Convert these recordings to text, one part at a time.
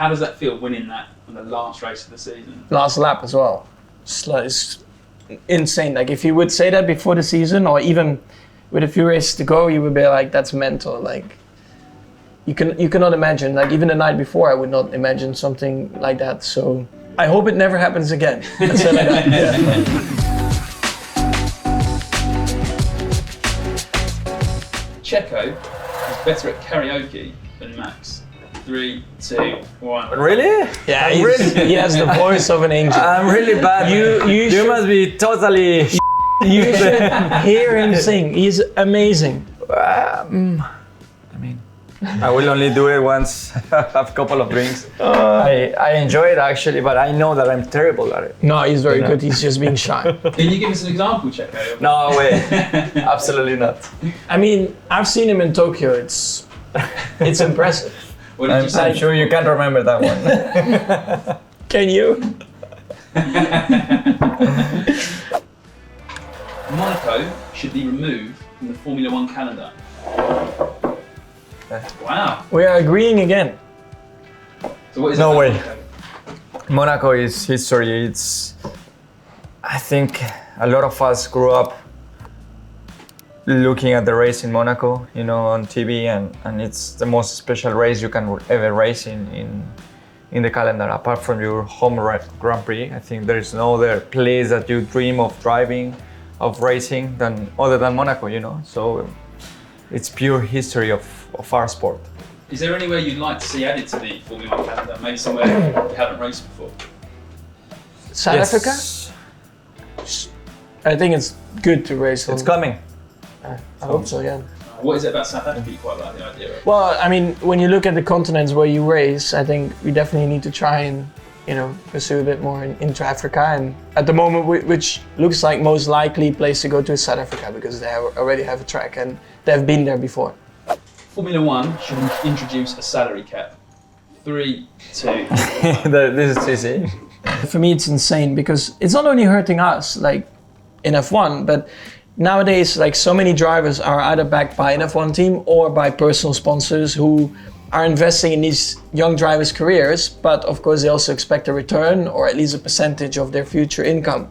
How does that feel winning that on the last race of the season? Last lap as well. It's insane. Like if you would say that before the season, or even with a few races to go, you would be like, "That's mental." Like you cannot imagine. Like even the night before, I would not imagine something like that. So I hope it never happens again. Let's say like that. Yeah. Checko is better at karaoke than Max. 3, 2, 1. Really? Yeah, Really? he has the voice of an angel. I'm really bad. You must be totally. You should hear him sing. He's amazing. I mean, I will only do it once. Have a couple of drinks. I enjoy it actually, but I know that I'm terrible at it. No, he's very good. He's just being shy. Can you give us an example, Checko? No way. Absolutely not. I mean, I've seen him in Tokyo. It's impressive. What did you say? I'm sure you can't remember that one. Can you? Monaco should be removed from the Formula 1 calendar. Wow. We are agreeing again. So what is No it way. Monaco? Monaco is history. I think a lot of us grew up looking at the race in Monaco, on TV, and it's the most special race you can ever race in the calendar. Apart from your home Grand Prix, I think there is no other place that you dream of driving, of racing other than Monaco, So it's pure history of our sport. Is there anywhere you'd like to see added to the Formula 1 calendar? Maybe somewhere you haven't raced before? South Africa? I think it's good to race. It's coming. I hope so, yeah. What is it about South Africa you quite like the idea of? Well, I mean, when you look at the continents where you race, I think we definitely need to try and, pursue a bit more into Africa. And at the moment, which looks like most likely place to go to is South Africa, because they already have a track and they've been there before. Formula 1 should introduce a salary cap. 3, 2, 1. This is easy. For me, it's insane because it's not only hurting us, like in F1, but nowadays, like so many drivers are either backed by an F1 team or by personal sponsors who are investing in these young drivers' careers, but of course they also expect a return or at least a percentage of their future income.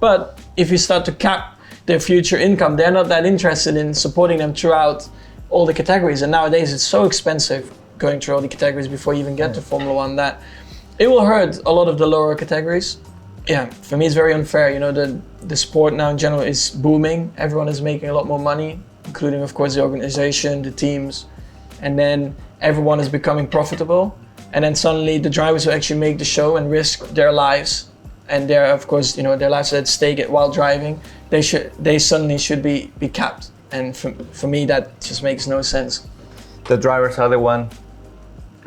But if you start to cap their future income, they're not that interested in supporting them throughout all the categories. And nowadays it's so expensive going through all the categories before you even get to Formula 1 that it will hurt a lot of the lower categories. Yeah, for me it's very unfair. The sport now in general is booming. Everyone is making a lot more money, including of course the organization, the teams, and then everyone is becoming profitable. And then suddenly the drivers who actually make the show and risk their lives, and their lives at stake while driving, they suddenly should be capped. And for me that just makes no sense. The drivers are the one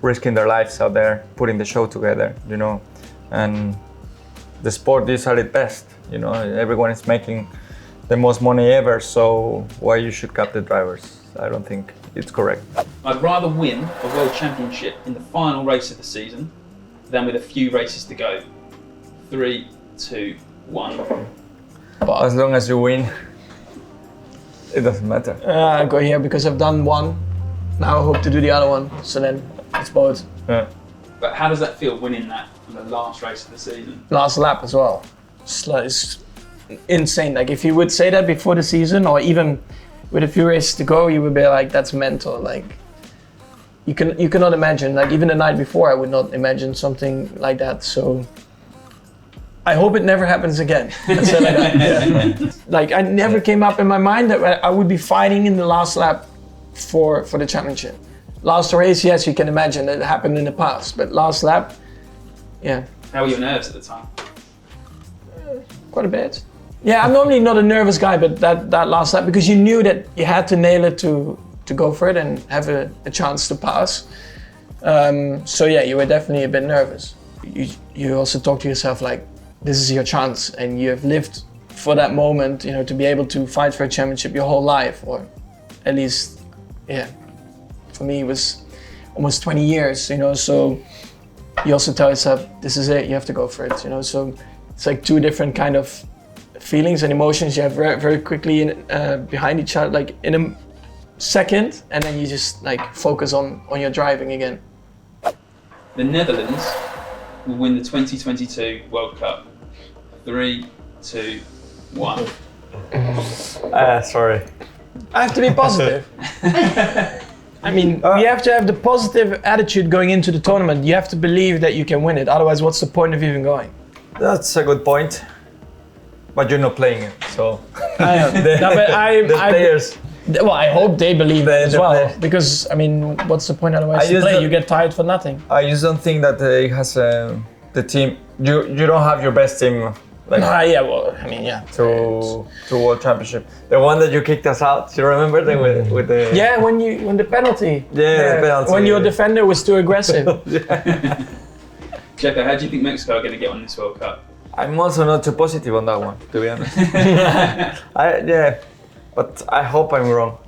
risking their lives out there, putting the show together, and the sport is at its best. Everyone is making the most money ever, so why you should cap the drivers? I don't think it's correct. I'd rather win a world championship in the final race of the season than with a few races to go. 3, 2, 1. But as long as you win, it doesn't matter. I go here because I've done one. Now I hope to do the other one, so then it's both. Yeah. But how does that feel winning that on the last race of the season? Last lap as well. It's insane. Like if you would say that before the season, or even with a few races to go, you would be like, "That's mental." Like you cannot imagine. Like even the night before, I would not imagine something like that. So I hope it never happens again. Let's say like that. Yeah. Like I never came up in my mind that I would be fighting in the last lap for the championship. Last race, yes, you can imagine it happened in the past, but last lap, yeah. How were your nerves at the time? Quite a bit. Yeah, I'm normally not a nervous guy, but that last lap, because you knew that you had to nail it to go for it and have a chance to pass. So yeah, you were definitely a bit nervous. You also talk to yourself like, this is your chance, and you have lived for that moment, to be able to fight for a championship your whole life, or at least, yeah. For me, it was almost 20 years, so you also tell yourself, this is it, you have to go for it, so it's like two different kind of feelings and emotions you have very, very quickly behind each other, like in a second, and then you just like focus on your driving again. The Netherlands will win the 2022 World Cup. 3, 2, 1. Sorry. I have to be positive. I mean, you have to have the positive attitude going into the tournament. You have to believe that you can win it. Otherwise, what's the point of even going? That's a good point. But you're not playing it, so. I know. The players. Well, I hope they believe it as well. players. Because, I mean, what's the point otherwise to play? You get tired for nothing. I just don't think that it has the team. You don't have your best team. Like, Yeah, well, I mean, yeah. to World Championship. The one that you kicked us out. You remember with the Yeah, when the penalty. the penalty. When your defender was too aggressive. Checko, how do you think Mexico are going to get on this World Cup? I'm also not too positive on that one, to be honest. But I hope I'm wrong,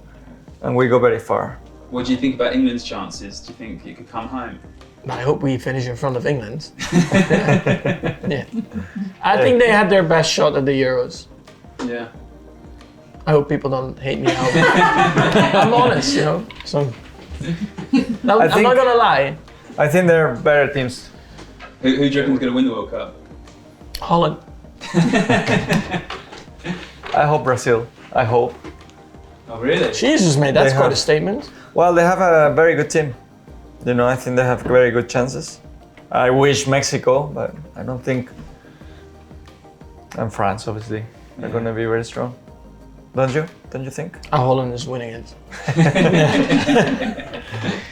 and we go very far. What do you think about England's chances? Do you think you could come home? I hope we finish in front of England. Yeah. I think they had their best shot at the Euros. Yeah. I hope people don't hate me now. I'm honest, you know. So no, I'm not gonna lie. I think there are better teams. Who do you reckon is going to win the World Cup? Holland. I hope Brazil. I hope. Oh, really? Jesus, mate, that's They quite have- a statement. Well, they have a very good team. You know, I think they have very good chances. I wish Mexico, but I don't think. And France, obviously, are going to be very strong. Don't you? Don't you think? Holland is winning it.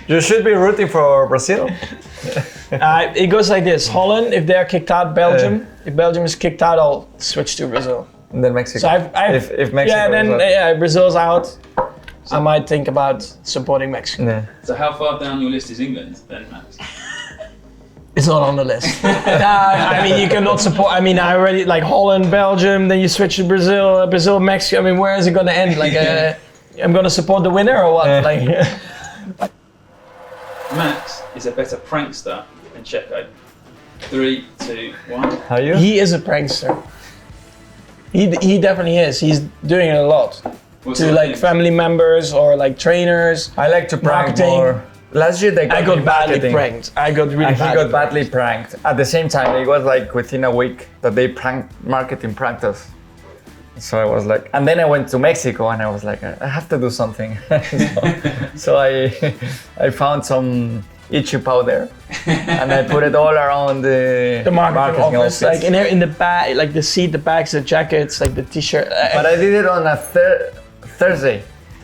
You should be rooting for Brazil. It goes like this: Holland, if they're kicked out, Belgium. If Belgium is kicked out, I'll switch to Brazil. And then Mexico. So if Mexico. yeah, then is out. Brazil's out. I might think about supporting Mexico. Yeah. So how far down your list is England then, Max? It's not on the list. I mean, you cannot support. I mean, I already like Holland, Belgium. Then you switch to Brazil, Brazil, Mexico. I mean, where is it going to end? Like, I'm going to support the winner or what? Like, Max is a better prankster than Checko. 3, 2, 1. Are you? he is a prankster. He definitely is. He's doing it a lot What to sort of like things? family members or like trainers. I like to prank Marketing. more. Last year they got I got me badly marketing. pranked. I got really And he badly got badly pranked. At the same time, it was like within a week that they pranked us. So I was like, and then I went to Mexico and I was like, I have to do something. so I found some itchy powder and I put it all around the marketing office, like office. in the bag, like the seat, the bags, the jackets, like the t-shirt. But I did it on a Thursday.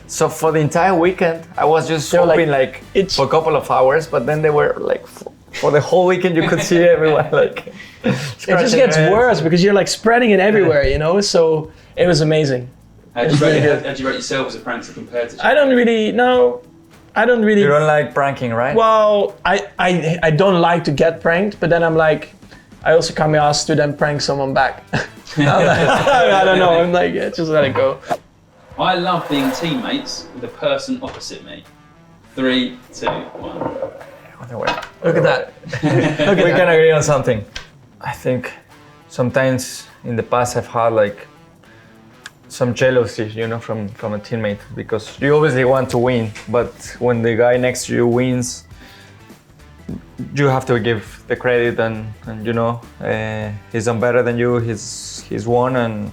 So for the entire weekend, I was just They were hoping like, like it's- for a couple of hours, but then they were like, for the whole weekend you could see everyone like. It just gets worse because you're like spreading it everywhere, you know. So it was amazing. How do It's really good. you rate yourself as a prankster compared to I don't really know. I don't really. You don't like pranking, right? Well, I don't like to get pranked, but then I'm like, I also can't be asked to then prank someone back. I don't know. I'm like, yeah, just let it go. I love being teammates with the person opposite me. 3, 2, 1. Look at that. Look at We that. can agree on something. I think sometimes in the past I've had like some jealousy, you know, from a teammate because you obviously want to win, but when the guy next to you wins, you have to give the credit and you know he's done better than you. He's won, and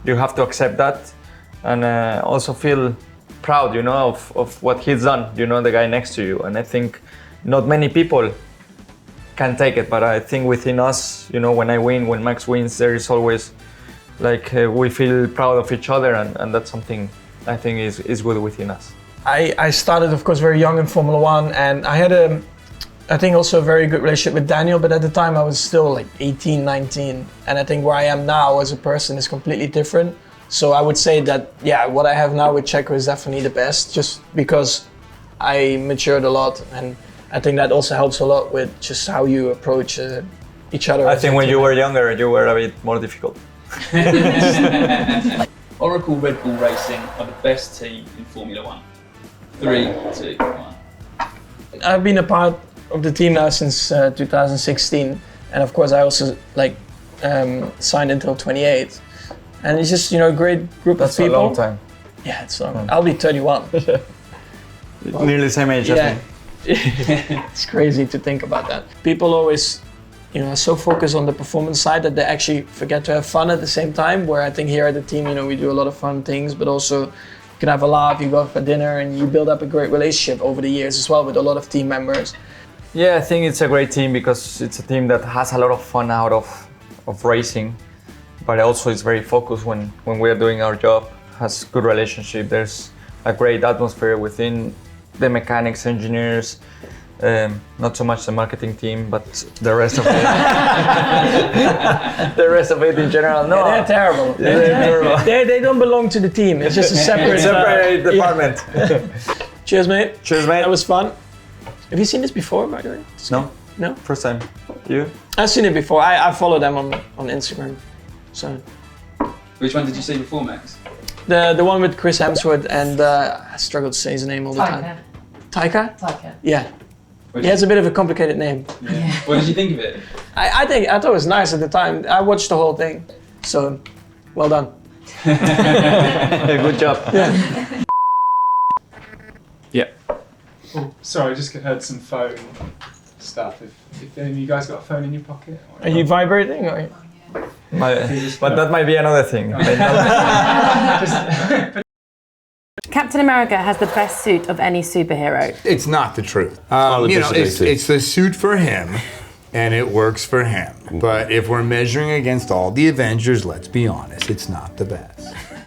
you have to accept that, and also feel proud, you know, of what he's done. You know, the guy next to you, and I think not many people can take it, but I think within us, you know, when I win, when Max wins, there is always like we feel proud of each other, and that's something I think is good within us. I started, of course, very young in Formula One, and I had I think also a very good relationship with Daniel, but at the time I was still like 18, 19, and I think where I am now as a person is completely different. So I would say that, yeah, what I have now with Checko is definitely the best, just because I matured a lot, and I think that also helps a lot with just how you approach each other. I as think a when you teammate. were younger, you were a bit more difficult. Oracle Red Bull Racing are the best team in Formula One. 3, 2, 1. I've been a part of the team now since 2016, and of course I also like signed until 28, and it's just, you know, a great group That's of people. a long time. Yeah, it's long. I'll be 31. Nearly the same age as Yeah, me. It's crazy to think about that. People always, are so focused on the performance side that they actually forget to have fun at the same time. Where I think here at the team, we do a lot of fun things, but also you can have a laugh, you go for dinner, and you build up a great relationship over the years as well with a lot of team members. Yeah, I think it's a great team because it's a team that has a lot of fun out of racing, but also it's very focused when we are doing our job, has good relationship. There's a great atmosphere within the mechanics, engineers, not so much the marketing team, but the rest of it. The rest of it in general, no. Yeah, they're terrible. They're terrible. They don't belong to the team. It's just a separate department. Cheers, mate. Cheers, mate. That was fun. Have you seen this before, by the way? No. No? First time. You? I've seen it before. I follow them on Instagram. So Which one did you see before, Max? the one with Chris Hemsworth and I struggle to say his name all the time. Taika? Taika. Yeah. He has a bit of a complicated name. Yeah. What did you think of it? I thought it was nice at the time. I watched the whole thing. So well done. Good job. Yeah. Yeah. Oh, sorry, I just heard some phone stuff. If any of you guys got a phone in your pocket? Are you vibrating or? But that might be another thing. Captain America has the best suit of any superhero. It's not the truth. disagree too. It's the suit for him, and it works for him. But if we're measuring against all the Avengers, let's be honest, it's not the best.